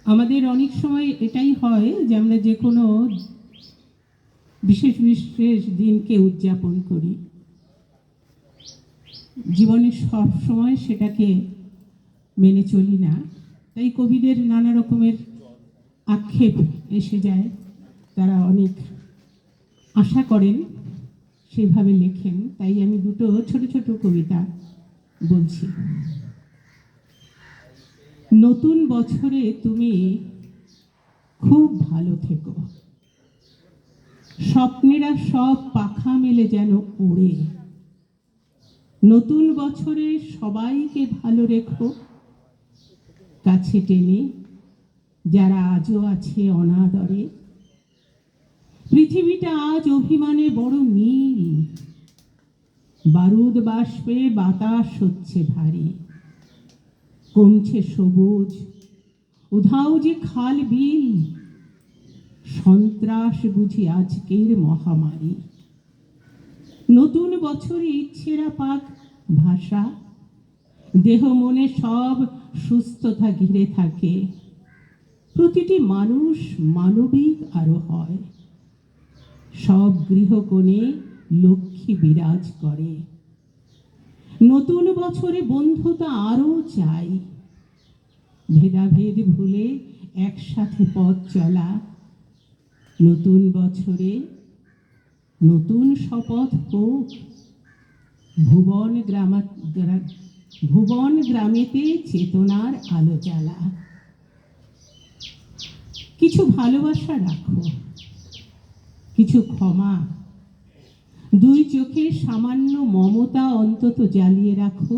আমাদের অনেক সময় এটাই হয় যে আমরা যে কোনো বিশেষ বিশেষ দিনকে উদযাপন করি, জীবনে সব সময় সেটাকে মেনে চলি না। তাই কবিদের নানা রকমের আক্ষেপ এসে যায়, তারা অনেক আশা করেন, সেভাবে লেখেন। তাই আমি দুটো ছোট ছোট কবিতা বলছি। নতুন বছরে তুমি খুব ভালো থেকো, স্বপ্নেরা সব পাখা মেলে যেন ওড়ে। নতুন বছরে সবাইকে ভালো রেখো, কাছে টেনে যারা আজও আছে অনাদরে। পৃথিবীটা আজ অভিমানে বড় নীল, বারুদ বাষ্পে বাতাস হচ্ছে ভারী। কমছে সবুজ, উধাও যে খাল বিল, সন্ত্রাস বুঝি আজকের মহামারী। নতুন বছরে ইচ্ছেরা পাক ভাষা, দেহ মনে সব সুস্থতা ঘিরে থাকে। প্রতিটি মানুষ মানবিক আরো হয়, সব গৃহকোণে লক্ষ্মী বিরাজ করে। নতুন বছরে বন্ধুতা আরো চাই, ভেদাভেদ ভুলে একসাথে পথ চলা। নতুন বছরে নতুন শপথ হোক, ভুবন গ্রামেতে চেতনার আলো জ্বালা। কিছু ভালোবাসা রাখো, কিছু ক্ষমা, দুই চোখে সামান্য মমতা অন্তত জ্বালিয়ে রাখো।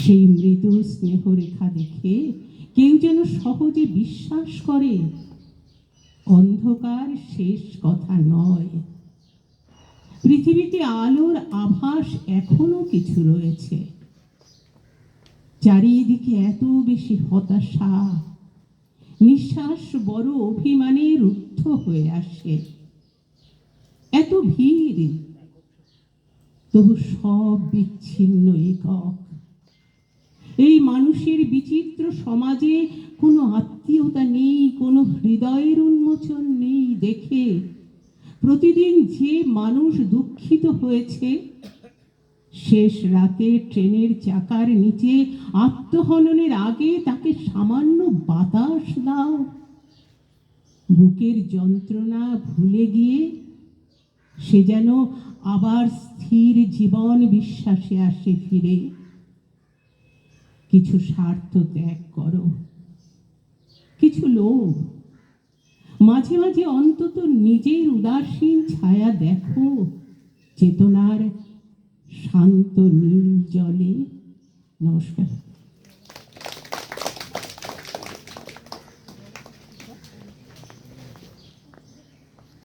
সেই মৃদু স্নেহরেখা দেখে কেউ যেন সহজে বিশ্বাস করে, অন্ধকার শেষ কথা নয়। পৃথিবীতে আলোর আভাস এখনো কিছু রয়েছে। চারিদিকে এত বেশি হতাশা, নিঃশ্বাস বড় অভিমানে রুদ্ধ হয়ে আসে। এত ভিড়, তবু সব বিচ্ছিন্ন একক। এই মানুষের বিচিত্র সমাজে কোনো আত্মীয়তা নেই, কোনো হৃদয়ের উন্মোচন নেই দেখে প্রতিদিন যে মানুষ দুঃখিত হয়েছে, শেষ রাতে ট্রেনের চাকার নিচে আত্মহননের আগে তাকে সামান্য বাতাস দাও। বুকের যন্ত্রণা ভুলে গিয়ে সে যেন আবার স্থির জীবন বিশ্বাসে আসে ফিরে। কিছু স্বার্থ ত্যাগ করো, কিছু লোভ, মাঝে মাঝে অন্তত নিজের উদাসীন ছায়া দেখো চেতনার শান্ত নীল জলে। নমস্কার।